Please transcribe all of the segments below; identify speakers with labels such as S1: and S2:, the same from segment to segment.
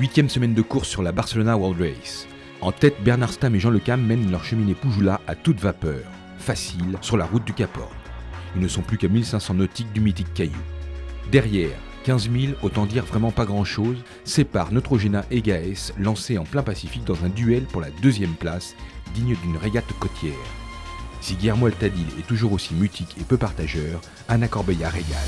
S1: 8e semaine de course sur la Barcelona World Race. En tête, Bernard Stamm et Jean Lecam mènent leur cheminée Poujoula à toute vapeur, facile, sur la route du Cap Horn. Ils ne sont plus qu'à 1500 nautiques du mythique Caillou. Derrière, 15 000, autant dire vraiment pas grand-chose, séparent Neutrogena et Gaes, lancés en plein Pacifique dans un duel pour la 2e place, digne d'une régate côtière. Si Guillermo Altadil est toujours aussi mutique et peu partageur, Ana Corbella régale.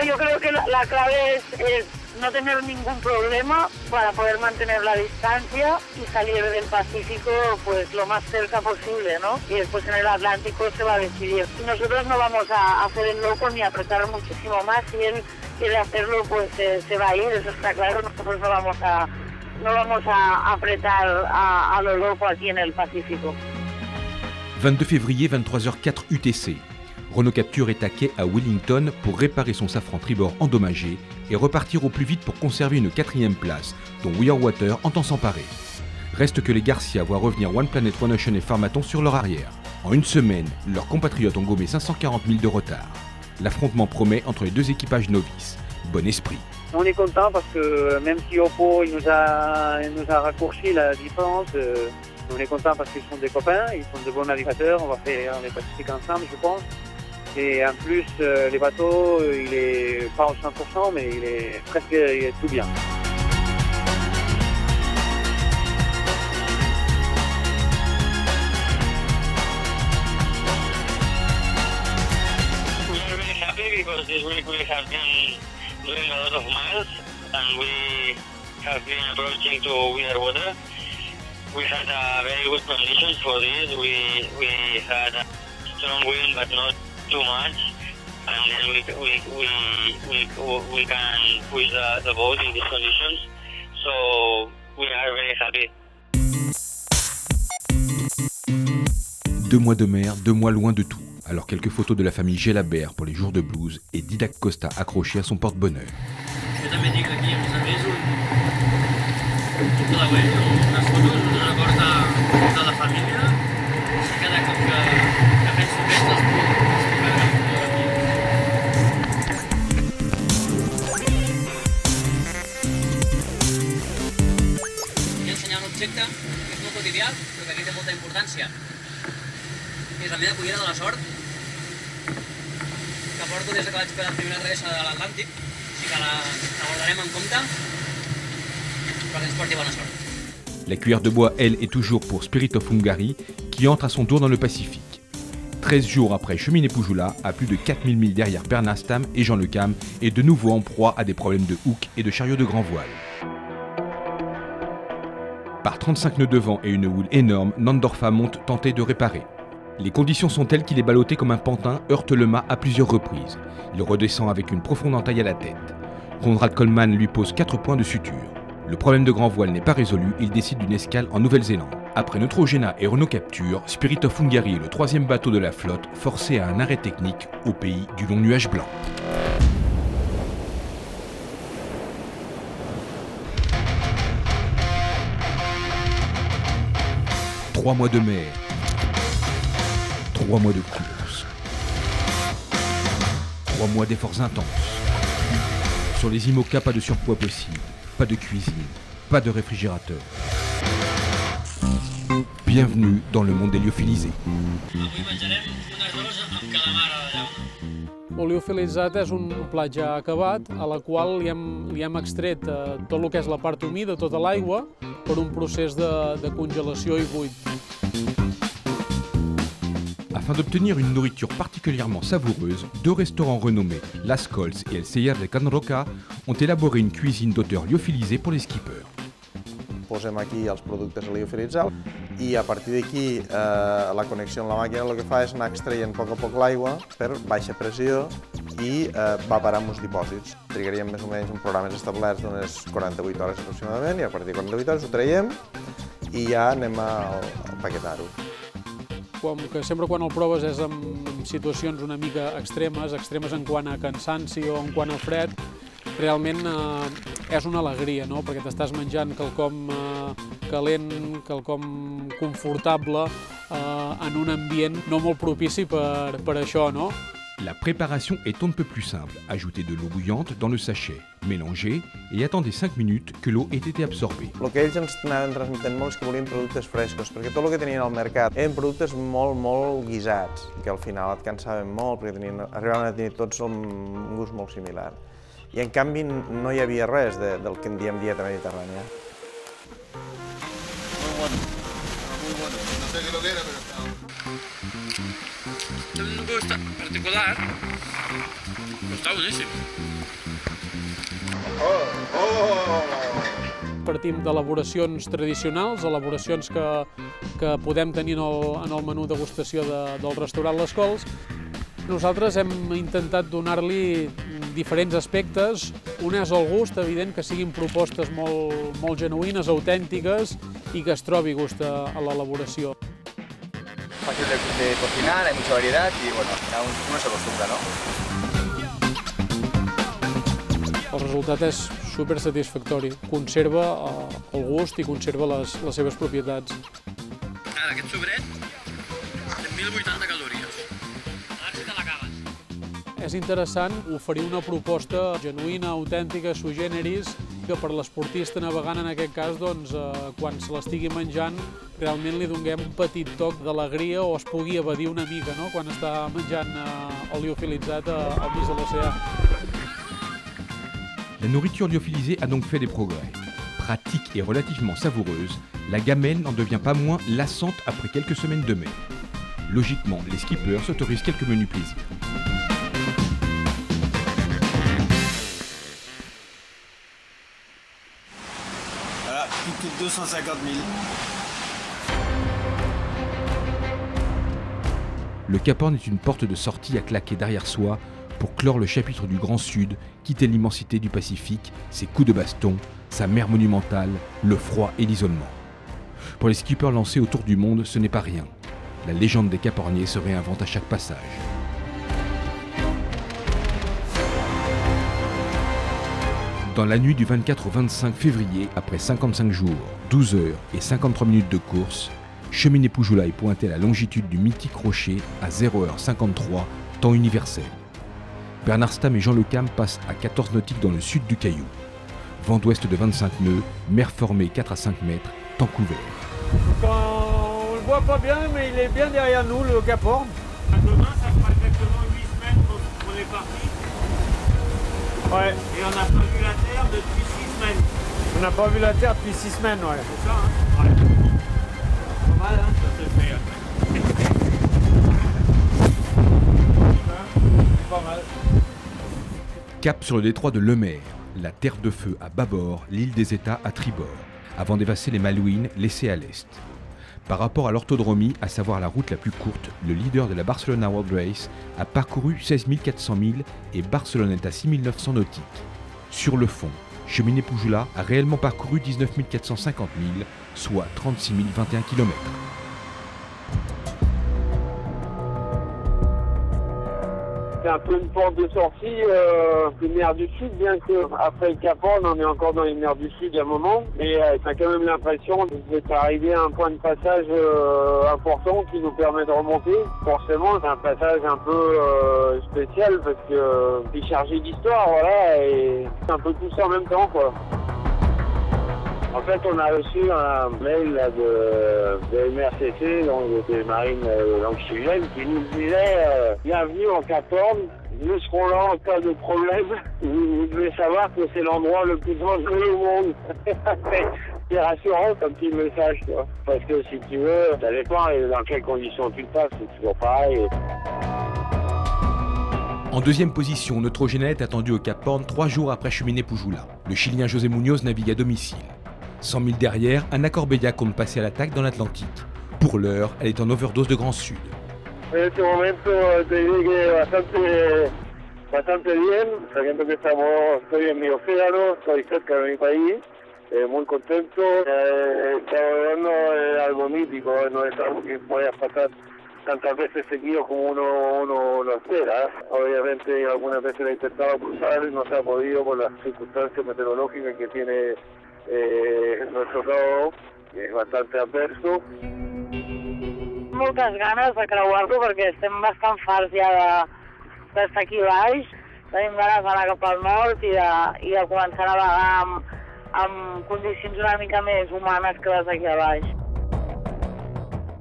S2: Yo creo que la clave es no tener ningún problema para poder mantener la distancia y salir del Pacífico pues lo más cerca posible, ¿no? Y después en el Atlántico se va a decidir. Y nosotros no vamos a hacer el loco ni a apretar muchísimo más. Si él quiere hacerlo, pues se va a ir, eso está claro. Nosotros no vamos a apretar a lo loco aquí en el Pacífico.
S1: 22 février, 23h04 UTC. Renault Capture est à quai à Wellington pour réparer son safran tribord endommagé et repartir au plus vite pour conserver une 4e place, dont We Are Water entend s'emparer. Reste que les Garcia voient revenir One Planet, One Ocean et Pharmaton sur leur arrière. En une semaine, leurs compatriotes ont gommé 540 000 de retard. L'affrontement promet entre les deux équipages novices. Bon esprit.
S3: On est content parce que même si Oppo il nous a raccourci la différence, on est content parce qu'ils sont des copains, ils sont de bons navigateurs, on va faire les Pacifiques ensemble je pense. Et en plus, les bateaux, il est pas au 100%, mais il est tout bien.
S4: We are really happy because this week we have been doing a lot of miles and we have been approaching to We Are Water. We had very good conditions for this. We had a strong wind, but not too much, and then we can push the boat in these conditions, so we are very happy.
S1: 2 mois de mer, 2 mois loin de tout. Alors quelques photos de la famille Gelabert pour les jours de blues et Didac Costa accroché à son porte-bonheur.
S5: Jo també dic aquí, a més unes fotos, un record de la família, així cada cop que penso més les puc. Que és molt quotidià, però que aquí té molta importància. És la meva collera de la sort, que porto des que vaig per la primera travessa de l'Atlàntic, així que la guardarem en compte perquè ens porti bona sort.
S1: La cuillère de bois, elle, est toujours pour Spirit of Hungary, qui entre à son tour dans le Pacifique. 13 jours après cheminée Poujoula, à plus de 4000 milles derrière Bernard Stamm et Jean Lecam, est de nouveau en proie à des problèmes de hook et de chariot de grand voile. Par 35 nœuds de vent et une houle énorme, Nandorfa monte tenter de réparer. Les conditions sont telles qu'il est ballotté comme un pantin, heurte le mât à plusieurs reprises. Il redescend avec une profonde entaille à la tête. Konrad Coleman lui pose 4 points de suture. Le problème de grand voile n'est pas résolu, il décide d'une escale en Nouvelle-Zélande. Après Neutrogena et Renault Capture, Spirit of Hungary est le 3e bateau de la flotte, forcé à un arrêt technique au pays du long nuage blanc. 3 mois de mer, 3 mois de course, 3 mois d'efforts intenses. Sur les IMOCA, pas de surpoids possible, pas de cuisine, pas de réfrigérateur. Bienvenue dans le monde des liophilisés.
S6: L'oliofilitzat és un plat ja acabat, a la qual li hem extret tot el que és la part humida, tota l'aigua, per un procés de congelació i buit.
S1: Afin d'obtenir une nourriture particulièrement savoureuse, 2 restaurants renommés, Las Cols et El Celler de Can Roca, ont élaboré une cuisine d'auteur lyophilisé pour les skippers.
S7: posem aquí els productes liofilitzats i a partir d'aquí la connexió amb la màquina el que fa és anar extraient a poc l'aigua per baixa pressió i va parar en uns dipòsits. Trigaríem més o menys un programes establerts d'unes 48 hores aproximadament i a partir de 48 hores ho traiem i ja anem a empaquetar-ho.
S6: Com que sempre quan el proves és en situacions una mica extremes en quant a cansanci o en quant a fred, realment és una alegria, no? Perquè t'estàs menjant quelcom calent, quelcom confortable en un ambient no molt propici per això, no?
S1: La préparation est on ne peut plus simple. Ajoutez de l'eau bouillante dans le sachet, mélangez et attendez 5 minutes que l'eau ait été absorbée.
S7: El que ells ens anaven transmetent molt és que volien productes frescos, perquè tot el que tenien al mercat eren productes molt guisats, que al final et cansaven molt perquè arribaven a tenir tots un gust molt similar. I en canvi no hi havia res del que en diem dieta mediterrània.
S8: Muy bueno. No sé qué lo que era, pero estaba...
S5: Tiene un gusto particular, pero está buenísimo.
S6: Partim d'elaboracions tradicionals, elaboracions que podem tenir en el menú degustació del restaurant Les Cols. Nosaltres hem intentat donar-li diferents aspectes. Un és el gust, evident, que siguin propostes molt genuïnes, autèntiques i que es trobi gust a l'elaboració.
S9: Fácil de cocinar, hay mucha variedad y bueno, uno se acostumbra, ¿no?
S6: El resultat és super satisfactori. Conserva el gust i conserva les seves propietats.
S5: Ara, aquest sobret té 1.080 calories. A veure si te l'acabes.
S6: És interessant oferir una proposta genuïna, autèntica, sui generis, que per l'esportista navegant en aquest cas, doncs, quan se l'estigui menjant, realment li donem un petit toc d'alegria o es pugui evadir una mica, no?, quan està menjant el liofilitzat al mig de l'oceà.
S1: La nourriture lyophilisée a donc fait des progrès. Pratique et relativement savoureuse, la gamelle n'en devient pas moins lassante après quelques semaines de mer. Logiquement, les skippers s'autorisent quelques menus plaisirs.
S8: Voilà, plus que 250 000.
S1: Le Cap Horn est une porte de sortie à claquer derrière soi pour clore le chapitre du Grand Sud, quitter l'immensité du Pacifique, ses coups de baston, sa mer monumentale, le froid et l'isolement. Pour les skippers lancés autour du monde, ce n'est pas rien. La légende des Caporniers se réinvente à chaque passage. Dans la nuit du 24 au 25 février, après 55 jours, 12 heures et 53 minutes de course, Cheminée Poujoula est pointé à la longitude du mythique rocher à 0h53, temps universel. Bernard Stamm et Jean Le Cam passent à 14 nautiques dans le sud du Caillou. Vent d'ouest de 25 nœuds, mer formée 4 à 5 mètres, temps couvert.
S3: On ne le voit pas bien, mais il est bien derrière nous, le Cap Horn.
S10: Demain, ça fera exactement 8 semaines qu'on est parti.
S3: Ouais.
S10: Et on n'a pas vu la Terre depuis 6 semaines.
S3: On n'a pas vu la Terre depuis 6 semaines, ouais.
S10: C'est ça, hein? Ouais. Pas mal, hein? Ça se fait.
S3: C'est pas mal.
S1: Cap sur le détroit de Lemaire, la terre de feu à bâbord, l'île des États à tribord, avant d'évasser les Malouines laissées à l'est. Par rapport à l'orthodromie, à savoir la route la plus courte, le leader de la Barcelona World Race a parcouru 16 400 milles et Barcelone est à 6 900 nautiques. Sur le fond, Cheminée Poujoula a réellement parcouru 19 450 milles, soit 36 021 km.
S3: C'est un peu une porte de sortie, les mers du Sud, bien que après le Cap Horn, on est encore dans les mers du Sud il y a un moment. Mais t'as quand même l'impression d'être arrivé à un point de passage important qui nous permet de remonter. Forcément, c'est un passage un peu spécial parce que c'est chargé d'histoire, voilà, et c'est un peu tout ça en même temps, quoi. En fait, on a reçu un mail là, de MRCC, donc des marines chiliennes, qui nous disait bienvenue en Cap Horn, nous serons là en cas de problème. Vous devez savoir que c'est l'endroit le plus dangereux au monde. C'est rassurant comme petit message, quoi. Parce que si tu veux, ça dépend dans quelles conditions tu le passes, c'est toujours pareil.
S1: En deuxième position, Neutrogena est attendu au Cap Horn 3 jours après Cheminée Poujoula. Le Chilien José Muñoz navigue à domicile. 100 000 derrière, Anna Corbella compte passer à l'attaque dans l'Atlantique. Pour l'heure, elle est en overdose de Grand Sud.
S11: En este momento te diré que bastante bien, sabiendo que estoy en mi océano, estoy cerca de mi país, muy contento. Estamos viendo algo mítico, no es algo que pueda pasar tantas veces seguido como uno lo espera. Obviamente algunas veces lo he intentado cruzar y no se ha podido por las circunstancias meteorológicas que tiene nuestro lado, que es bastante adverso.
S2: Moltes ganes de creuar-lo perquè estem bastant farts ja d'estar aquí baix. Tenim ganes d'anar cap al nord i de començar a navegar amb condicions una mica més humanes que les d'aquí a baix.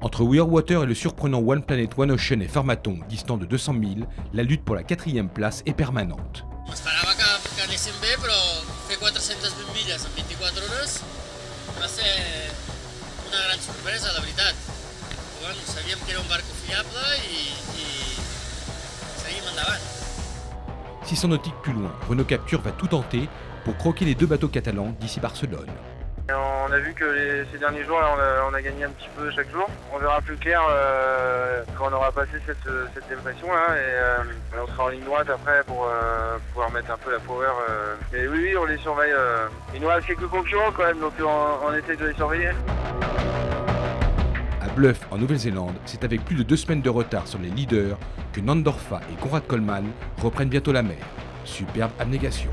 S1: Entre Weirwater et le surprenant One Planet One Ocean et Farmaton, distant de 200 000, la lutte pour la 4e place est permanente.
S5: M'esperava que anéssim bé, però fer 420 milles en 24 hores va ser una gran sorpresa, la veritat. Bueno, sabíem que era un barco fiable i seguim endavant.
S1: 600 nautiques plus loin, Renault Capture va tout tenter pour croquer les 2 bateaux catalans d'ici Barcelone.
S3: On a vu que ces derniers jours, là, on a gagné un petit peu chaque jour. On verra plus clair quand on aura passé cette dépression-là et on sera en ligne droite après pour pouvoir mettre un peu la power. Mais oui, on les surveille. Il nous reste quelques concurrents quand même, donc on essaie de les surveiller.
S1: À Bluff, en Nouvelle-Zélande, c'est avec plus de 2 semaines de retard sur les leaders que Nandorfa et Conrad Coleman reprennent bientôt la mer. Superbe abnégation.